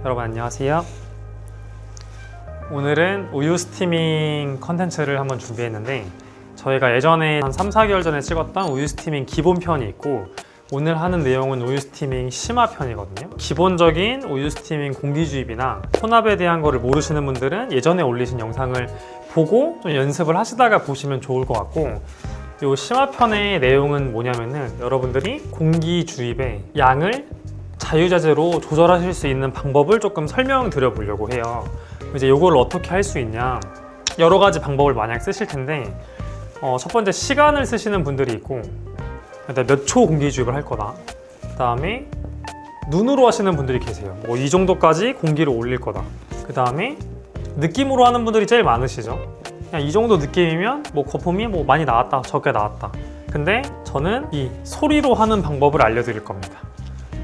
여러분 안녕하세요. 오늘은 우유 스티밍 컨텐츠를 한번 준비했는데 저희가 예전에 한 3-4개월 전에 찍었던 우유 스티밍 기본편이 있고 오늘 하는 내용은 우유 스티밍 심화편이거든요. 기본적인 우유 스티밍 공기주입이나 혼합에 대한 거를 모르시는 분들은 예전에 올리신 영상을 보고 좀 연습을 하시다가 보시면 좋을 것 같고, 이 심화편의 내용은 뭐냐면은 여러분들이 공기주입의 양을 자유자재로 조절하실 수 있는 방법을 조금 설명드려 보려고 해요. 이제 이걸 어떻게 할 수 있냐, 여러 가지 방법을 만약 쓰실 텐데 첫 번째 시간을 쓰시는 분들이 있고, 몇 초 공기주입을 할 거다, 그 다음에 눈으로 하시는 분들이 계세요. 뭐 이 정도까지 공기를 올릴 거다. 그 다음에 느낌으로 하는 분들이 제일 많으시죠. 그냥 이 정도 느낌이면 뭐 거품이 뭐 많이 나왔다, 적게 나왔다. 근데 저는 이 소리로 하는 방법을 알려드릴 겁니다.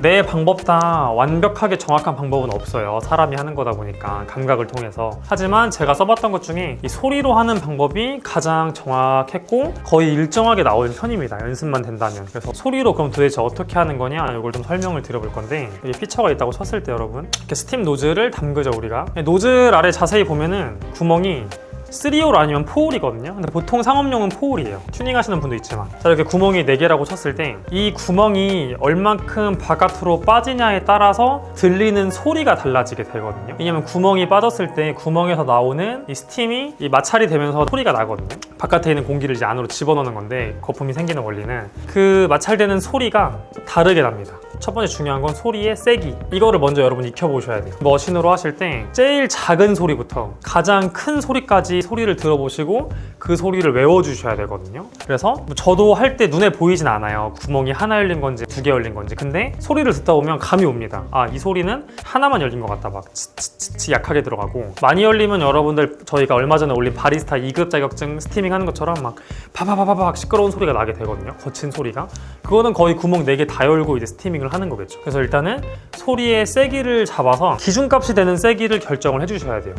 내 방법 다 완벽하게 정확한 방법은 없어요. 사람이 하는 거다 보니까 감각을 통해서. 하지만 제가 써봤던 것 중에 이 소리로 하는 방법이 가장 정확했고 거의 일정하게 나오는 편입니다. 연습만 된다면. 그래서 소리로 그럼 도대체 어떻게 하는 거냐, 이걸 좀 설명을 드려볼 건데, 여기 피처가 있다고 쳤을 때 여러분 이렇게 스팀 노즐을 담그죠. 우리가 노즐 아래 자세히 보면은 구멍이 3홀 아니면 4홀이거든요. 근데 보통 상업용은 4홀이에요. 튜닝 하시는 분도 있지만. 자, 이렇게 구멍이 4개라고 쳤을 때 이 구멍이 얼만큼 바깥으로 빠지냐에 따라서 들리는 소리가 달라지게 되거든요. 왜냐면 구멍이 빠졌을 때 구멍에서 나오는 이 스팀이 이 마찰이 되면서 소리가 나거든요. 바깥에 있는 공기를 이제 안으로 집어넣는 건데, 거품이 생기는 원리는 그 마찰되는 소리가 다르게 납니다. 첫 번째 중요한 건 소리의 세기. 이거를 먼저 여러분 익혀보셔야 돼요. 머신으로 하실 때 제일 작은 소리부터 가장 큰 소리까지 소리를 들어보시고 그 소리를 외워주셔야 되거든요. 그래서 저도 할 때 눈에 보이진 않아요. 구멍이 하나 열린 건지 2개 열린 건지. 근데 소리를 듣다 보면 감이 옵니다. 아, 이 소리는 하나만 열린 것 같다. 막 치치치 약하게 들어가고, 많이 열리면 여러분들 저희가 얼마 전에 올린 바리스타 2급 자격증 스티밍 하는 것처럼 막 바바바바박 시끄러운 소리가 나게 되거든요. 거친 소리가. 그거는 거의 구멍 4개 다 열고 이제 스티밍을 하는 거겠죠. 그래서 일단은 소리의 세기를 잡아서 기준값이 되는 세기를 결정을 해주셔야 돼요.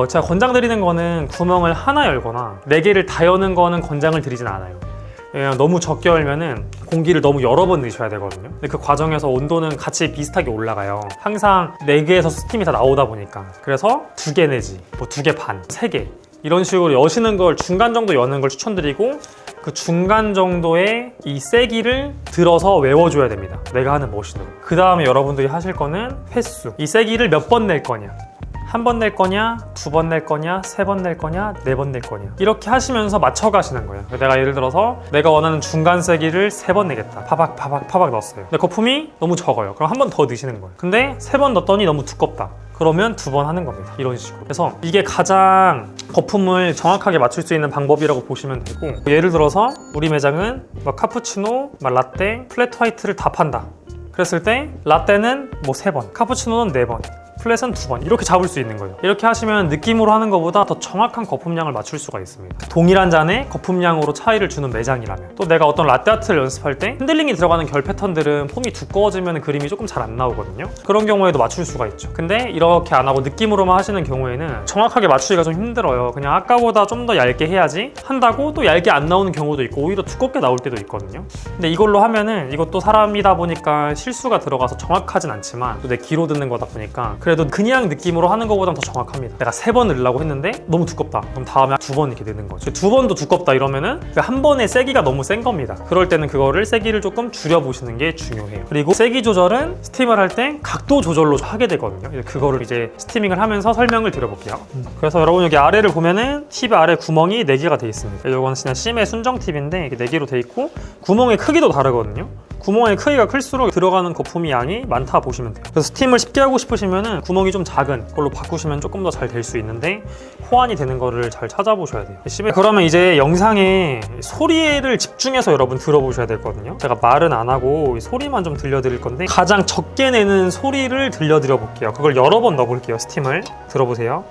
제가 권장드리는 거는 구멍을 하나 열거나 4개를 다 여는 거는 권장을 드리진 않아요. 왜냐면 너무 적게 열면은 공기를 너무 여러 번 넣으셔야 되거든요. 근데 그 과정에서 온도는 같이 비슷하게 올라가요. 항상 4개에서 스팀이 다 나오다 보니까. 그래서 2개 내지 뭐 2개 반, 3개 이런 식으로 여시는 걸 중간 정도 여는 걸 추천드리고, 그 중간 정도의 이 세기를 들어서 외워줘야 됩니다. 내가 하는 머신으로. 그 다음에 여러분들이 하실 거는 횟수. 이 세기를 몇 번 낼 거냐, 1번 낼 거냐, 2번 낼 거냐, 3번 낼 거냐, 4번 낼 거냐, 이렇게 하시면서 맞춰가시는 거예요. 내가 예를 들어서 내가 원하는 중간 세기를 3번 내겠다. 파박 넣었어요. 근데 거품이 너무 적어요. 그럼 한 번 더 넣으시는 거예요. 근데 3번 넣었더니 너무 두껍다. 그러면 2번 하는 겁니다. 이런 식으로. 그래서 이게 가장 거품을 정확하게 맞출 수 있는 방법이라고 보시면 되고, 예를 들어서 우리 매장은 막 카푸치노, 막 라떼, 플랫 화이트를 다 판다. 그랬을 때 라떼는 뭐 3번, 카푸치노는 4번, 플랫은 2번, 이렇게 잡을 수 있는 거예요. 이렇게 하시면 느낌으로 하는 것보다 더 정확한 거품량을 맞출 수가 있습니다. 동일한 잔에 거품량으로 차이를 주는 매장이라면. 또 내가 어떤 라떼아트를 연습할 때 핸들링이 들어가는 결 패턴들은 폼이 두꺼워지면 그림이 조금 잘 안 나오거든요. 그런 경우에도 맞출 수가 있죠. 근데 이렇게 안 하고 느낌으로만 하시는 경우에는 정확하게 맞추기가 좀 힘들어요. 그냥 아까보다 좀 더 얇게 해야지 한다고 또 얇게 안 나오는 경우도 있고 오히려 두껍게 나올 때도 있거든요. 근데 이걸로 하면은, 이것도 사람이다 보니까 실수가 들어가서 정확하진 않지만 또 내 귀로 듣는 거다 보니까 그래도 그냥 느낌으로 하는 것보다는 더 정확합니다. 내가 3번 넣으려고 했는데 너무 두껍다. 그럼 다음에 2번 이렇게 넣는 거죠. 2번도 두껍다 이러면은 한 번에 세기가 너무 센 겁니다. 그럴 때는 그거를 세기를 조금 줄여보시는 게 중요해요. 그리고 세기 조절은 스팀을 할 때 각도 조절로 하게 되거든요. 그거를 이제 스티밍을 하면서 설명을 드려볼게요. 그래서 여러분 여기 아래를 보면은 팁 아래 구멍이 4개가 돼 있습니다. 이건 그냥 심의 순정 팁인데 이게 4개로 돼 있고, 구멍의 크기도 다르거든요. 구멍의 크기가 클수록 들어가는 거품이 양이 많다 보시면 돼요. 그래서 스팀을 쉽게 하고 싶으시면은 구멍이 좀 작은 걸로 바꾸시면 조금 더 잘 될 수 있는데, 호환이 되는 거를 잘 찾아보셔야 돼요. 그러면 이제 영상에 소리를 집중해서 여러분 들어보셔야 되거든요. 제가 말은 안 하고 소리만 좀 들려드릴 건데, 가장 적게 내는 소리를 들려드려 볼게요. 그걸 여러 번 넣어볼게요. 스팀을 들어보세요.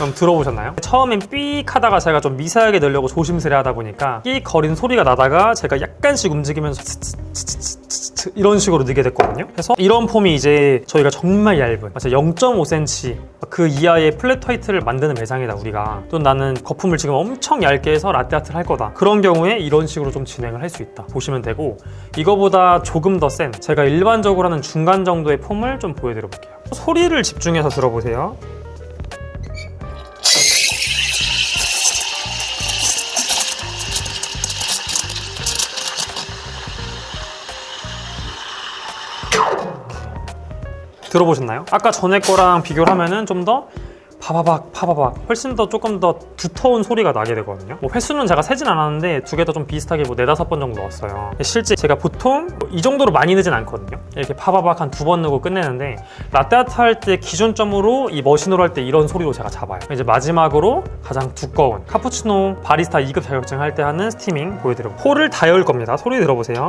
그럼 들어보셨나요? 처음엔 삑 하다가 제가 좀 미세하게 넣으려고 조심스레 하다 보니까 삑 거리는 소리가 나다가 제가 약간씩 움직이면서 이런 식으로 넣게 됐거든요. 그래서 이런 폼이 이제 저희가 정말 얇은 0.5cm 그 이하의 플랫 화이트를 만드는 매장이다 우리가. 또 나는 거품을 지금 엄청 얇게 해서 라떼 아트를 할 거다. 그런 경우에 이런 식으로 좀 진행을 할 수 있다 보시면 되고, 이거보다 조금 더 센 제가 일반적으로 하는 중간 정도의 폼을 좀 보여드려 볼게요. 소리를 집중해서 들어보세요. 들어보셨나요? 아까 전에 거랑 비교를 하면은 좀 더 파바박 훨씬 더 조금 더 두터운 소리가 나게 되거든요. 뭐 횟수는 제가 세진 않았는데 두 개 다 좀 비슷하게 뭐 4-5번 정도 넣었어요. 실제 제가 보통 이 정도로 많이 넣진 않거든요. 이렇게 파바박 한 2번 넣고 끝내는데, 라떼아트 할 때 기준점으로 이 머신으로 할 때 이런 소리로 제가 잡아요. 이제 마지막으로 가장 두꺼운 카푸치노 바리스타 2급 자격증 할 때 하는 스티밍 보여드려요. 홀을 다 열 겁니다. 소리 들어보세요.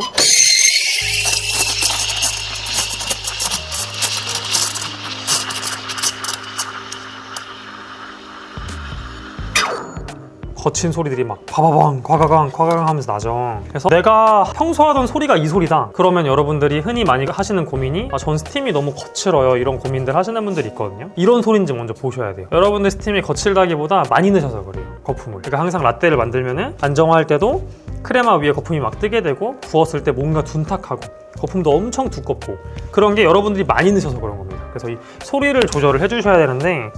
거친 소리들이 막 바바방 과가강 하면서 나죠. 그래서 내가 평소 하던 소리가 이 소리다 그러면 여러분들이 흔히 많이 하시는 고민이 전 스팀이 너무 거칠어요, 이런 고민들 하시는 분들이 있거든요. 이런 소리인지 먼저 보셔야 돼요. 여러분들 스팀이 거칠다기보다 많이 넣으셔서 그래요, 거품을. 그러니까 항상 라떼를 만들면은 안정화할 때도 크레마 위에 거품이 막 뜨게 되고, 부었을 때 뭔가 둔탁하고 거품도 엄청 두껍고, 그런 게 여러분들이 많이 넣으셔서 그런 겁니다. 그래서 이 소리를 조절을 해주셔야 되는데,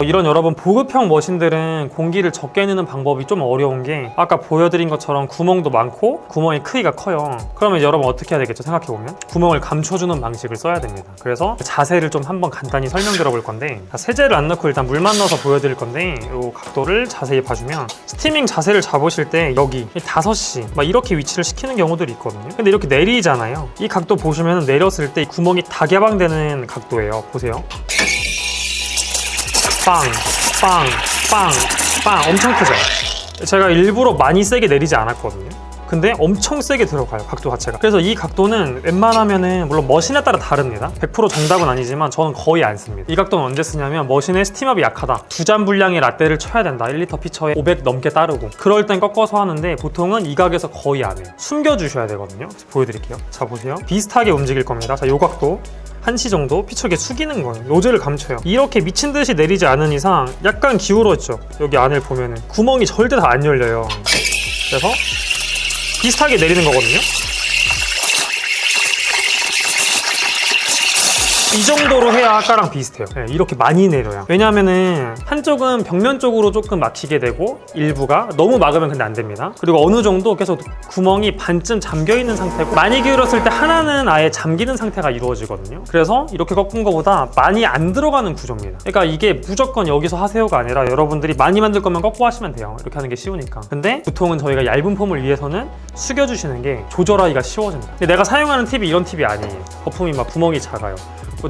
이런 여러분 보급형 머신들은 공기를 적게 넣는 방법이 좀 어려운 게, 아까 보여드린 것처럼 구멍도 많고 구멍의 크기가 커요. 그러면 여러분 어떻게 해야 되겠죠? 생각해보면 구멍을 감춰주는 방식을 써야 됩니다. 그래서 자세를 좀 한번 간단히 설명드려 볼 건데, 세제를 안 넣고 일단 물만 넣어서 보여드릴 건데, 이 각도를 자세히 봐주면 스티밍 자세를 잡으실 때 여기 5시 막 이렇게 위치를 시키는 경우들이 있거든요. 근데 이렇게 내리잖아요. 이 각도 보시면 내렸을 때 구멍이 다 개방되는 각도예요. 보세요. 빵 엄청 크죠? 제가 일부러 많이 세게 내리지 않았거든요. 근데 엄청 세게 들어가요, 각도 자체가. 그래서 이 각도는 웬만하면은, 물론 머신에 따라 다릅니다. 100% 정답은 아니지만 저는 거의 안 씁니다. 이 각도는 언제 쓰냐면 머신의 스팀업이 약하다, 2잔 분량의 라떼를 쳐야 된다, 1리터 피처에 500 넘게 따르고, 그럴 땐 꺾어서 하는데 보통은 이 각에서 거의 안 해요. 숨겨주셔야 되거든요. 보여드릴게요. 자, 보세요. 비슷하게 움직일 겁니다. 자, 요 각도 1시 정도 피처 이렇게 숙이는 거예요. 노즐을 감춰요. 이렇게 미친 듯이 내리지 않은 이상 약간 기울어 있죠. 여기 안을 보면은 구멍이 절대 다 안 열려요. 그래서 비슷하게 내리는 거거든요. 이 정도로 해야 아까랑 비슷해요. 네, 이렇게 많이 내려요. 왜냐하면은 한쪽은 벽면 쪽으로 조금 막히게 되고, 일부가 너무 막으면 근데 안 됩니다. 그리고 어느 정도 계속 구멍이 반쯤 잠겨 있는 상태고, 많이 기울었을 때 하나는 아예 잠기는 상태가 이루어지거든요. 그래서 이렇게 꺾은 것보다 많이 안 들어가는 구조입니다. 그러니까 이게 무조건 여기서 하세요가 아니라 여러분들이 많이 만들 거면 꺾고 하시면 돼요. 이렇게 하는 게 쉬우니까. 근데 보통은 저희가 얇은 폼을 위해서는 숙여주시는 게 조절하기가 쉬워집니다. 근데 내가 사용하는 팁이 이런 팁이 아니에요. 거품이 막 구멍이 작아요.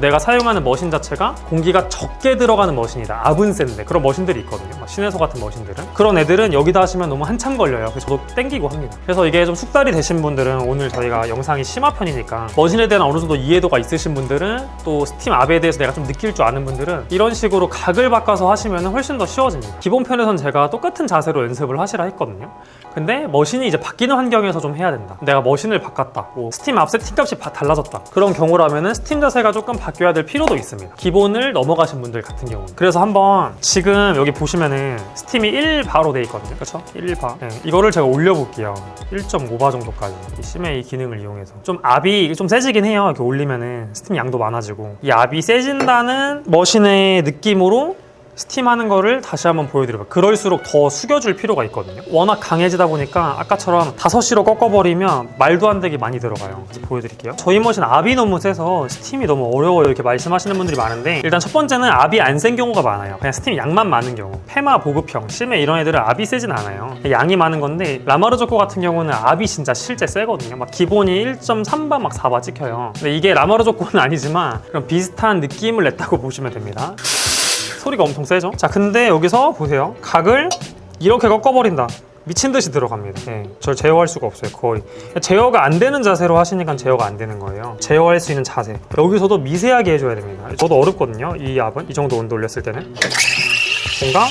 내가 사용하는 머신 자체가 공기가 적게 들어가는 머신이다, 아분센데 그런 머신들이 있거든요. 막 신혜소 같은 머신들은, 그런 애들은 여기다 하시면 너무 한참 걸려요. 그래서 저도 땡기고 합니다. 그래서 이게 좀 숙달이 되신 분들은, 오늘 저희가 영상이 심화 편이니까 머신에 대한 어느 정도 이해도가 있으신 분들은, 또 스팀 압에 대해서 내가 좀 느낄 줄 아는 분들은 이런 식으로 각을 바꿔서 하시면 훨씬 더 쉬워집니다. 기본 편에선 제가 똑같은 자세로 연습을 하시라 했거든요. 근데 머신이 이제 바뀌는 환경에서 좀 해야 된다, 내가 머신을 바꿨다, 뭐 스팀 압 세팅값이 달라졌다, 그런 경우라면은 스팀 자세가 조금 바뀌어야 될 필요도 있습니다. 기본을 넘어가신 분들 같은 경우는. 그래서 한번 지금 여기 보시면은 스팀이 1바로 돼 있거든요. 그렇죠? 1바. 네, 이거를 제가 올려볼게요. 1.5바 정도까지. 이 심의 이 기능을 이용해서. 좀 압이 좀 세지긴 해요. 이렇게 올리면은 스팀 양도 많아지고. 이 압이 세진다는 머신의 느낌으로 스팀하는 거를 다시 한번 보여드려요. 그럴수록 더 숙여줄 필요가 있거든요. 워낙 강해지다 보니까 아까처럼 5시로 꺾어버리면 말도 안 되게 많이 들어가요. 그래서 보여드릴게요. 저희 머신 압이 너무 세서 스팀이 너무 어려워요 이렇게 말씀하시는 분들이 많은데, 일단 첫 번째는 압이 안 센 경우가 많아요. 그냥 스팀 양만 많은 경우. 페마, 보급형, 심해 이런 애들은 압이 세진 않아요. 양이 많은 건데, 라마르조코 같은 경우는 압이 진짜 실제 세거든요. 막 기본이 1.3바 막 4바 찍혀요. 근데 이게 라마르조코는 아니지만 그런 비슷한 느낌을 냈다고 보시면 됩니다. 소리가 엄청 세죠? 자, 근데 여기서 보세요. 각을 이렇게 꺾어버린다. 미친 듯이 들어갑니다. 네, 저를 제어할 수가 없어요. 거의 제어가 안 되는 자세로 하시니까 제어가 안 되는 거예요. 제어할 수 있는 자세, 여기서도 미세하게 해줘야 됩니다. 저도 어렵거든요. 이 압은 이 정도 온도 올렸을 때는 뭔가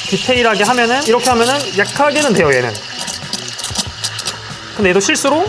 디테일하게 하면은, 이렇게 하면은 약하게는 돼요 얘는. 근데 얘도 실수로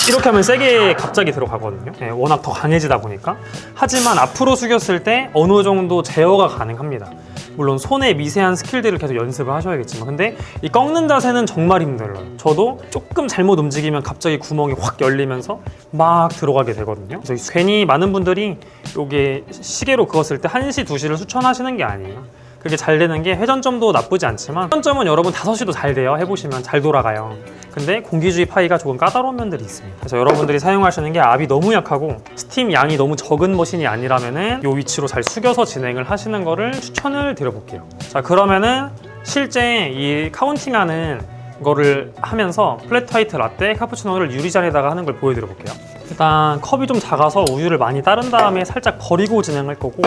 이렇게 하면 세게 갑자기 들어가거든요. 네, 워낙 더 강해지다 보니까. 하지만 앞으로 숙였을 때 어느 정도 제어가 가능합니다. 물론 손의 미세한 스킬들을 계속 연습을 하셔야겠지만, 근데 이 꺾는 자세는 정말 힘들어요. 저도 조금 잘못 움직이면 갑자기 구멍이 확 열리면서 막 들어가게 되거든요. 그래서 괜히 많은 분들이 이게 시계로 그었을 때 1시, 2시를 추천하시는 게 아니에요. 그게 잘 되는 게 회전점도 나쁘지 않지만, 회전점은 여러분 5시도 잘 돼요. 해보시면 잘 돌아가요. 근데 공기주의 파이가 조금 까다로운 면들이 있습니다. 그래서 여러분들이 사용하시는 게 압이 너무 약하고 스팀 양이 너무 적은 머신이 아니라면은 이 위치로 잘 숙여서 진행을 하시는 거를 추천을 드려볼게요. 자, 그러면은 실제 이 카운팅하는 거를 하면서 플랫 화이트 라떼, 카푸치노를 유리잔에다가 하는 걸 보여드려 볼게요. 일단 컵이 좀 작아서 우유를 많이 따른 다음에 살짝 버리고 진행할 거고,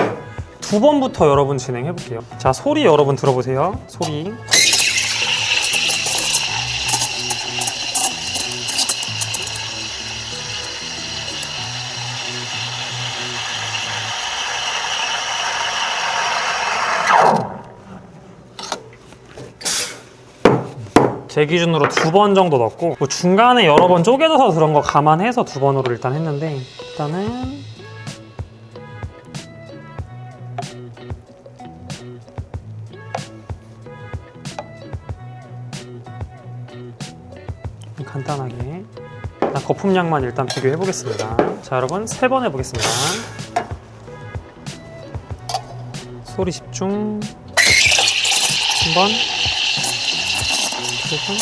2번부터 여러분 진행해 볼게요. 자, 소리 여러분 들어보세요. 소리. 제 기준으로 2번 정도 넣고, 뭐 중간에 여러 번 쪼개져서 그런 거 감안해서 2번으로 일단 했는데, 일단은 간단하게 일단 거품량만 일단 비교해 보겠습니다. 자, 여러분 3번 해보겠습니다. 소리 집중. 3번, 2번,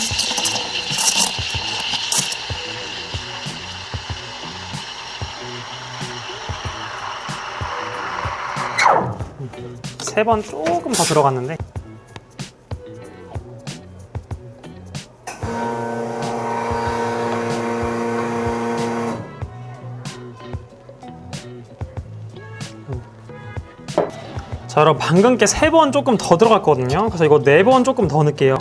3번 조금 더 들어갔는데, 자, 여러분 방금 게 3번 조금 더 들어갔거든요. 그래서 이거 4번 조금 더 넣을게요.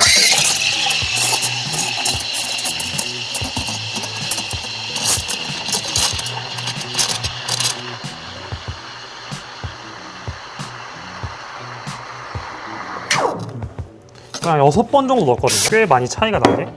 그냥 6번 정도 넣었거든요. 꽤 많이 차이가 나게.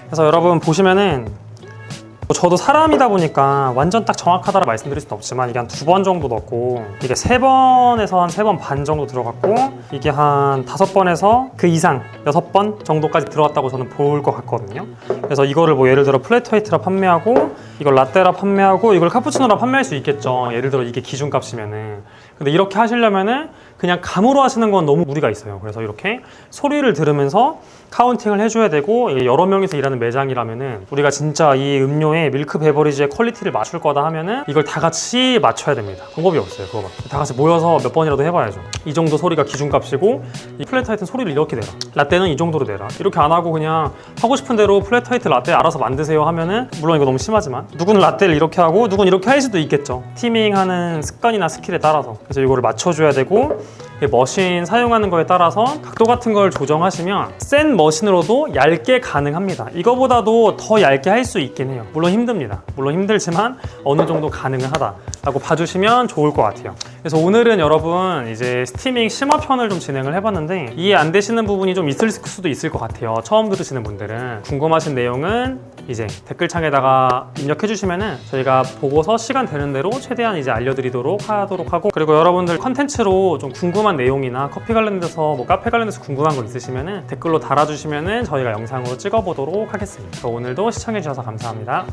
그래서 여러분 보시면은, 저도 사람이다 보니까 완전 딱 정확하다고 말씀드릴 수는 없지만, 이게 한 2번 정도 넣었고, 이게 3번에서 한 3번 반 정도 들어갔고, 이게 한 5번에서 그 이상 6번 정도까지 들어갔다고 저는 볼 것 같거든요. 그래서 이거를 뭐 예를 들어 플랫 화이트라 판매하고, 이걸 라떼라 판매하고, 이걸 카푸치노라 판매할 수 있겠죠. 예를 들어 이게 기준값이면은. 근데 이렇게 하시려면은 그냥 감으로 하시는 건 너무 무리가 있어요. 그래서 이렇게 소리를 들으면서 카운팅을 해줘야 되고, 이게 여러 명이서 일하는 매장이라면은 우리가 진짜 이 음료의 밀크 베버리지의 퀄리티를 맞출 거다 하면은 이걸 다 같이 맞춰야 됩니다. 방법이 없어요. 그거밖에. 다 같이 모여서 몇 번이라도 해봐야죠. 이 정도 소리가 기준값이고, 이 플랫 화이트는 소리를 이렇게 내라, 라떼는 이 정도로 내라, 이렇게 안 하고 그냥 하고 싶은 대로 플랫 화이트 라떼 알아서 만드세요 하면은, 물론 이거 너무 심하지만 누구는 라떼를 이렇게 하고 누구는 이렇게 할 수도 있겠죠. 티밍하는 습관이나 스킬에 따라서. 그래서 이거를 맞춰줘야 되고, 머신 사용하는 거에 따라서 각도 같은 걸 조정하시면 센 머신으로도 얇게 가능합니다. 이거보다도 더 얇게 할 수 있긴 해요. 물론 힘듭니다. 물론 힘들지만 어느 정도 가능은 하다라고 봐주시면 좋을 것 같아요. 그래서 오늘은 여러분 이제 스티밍 심화편을 좀 진행을 해봤는데 이해 안 되시는 부분이 좀 있을 수도 있을 것 같아요. 처음 들으시는 분들은 궁금하신 내용은 이제 댓글창에다가 입력해 주시면은 저희가 보고서 시간 되는 대로 최대한 이제 알려드리도록 하도록 하고, 그리고 여러분들 컨텐츠로 좀 궁금한 내용이나 커피 관련돼서 뭐 카페 관련돼서 궁금한 거 있으시면은 댓글로 달아주시면은 저희가 영상으로 찍어보도록 하겠습니다. 오늘도 시청해 주셔서 감사합니다.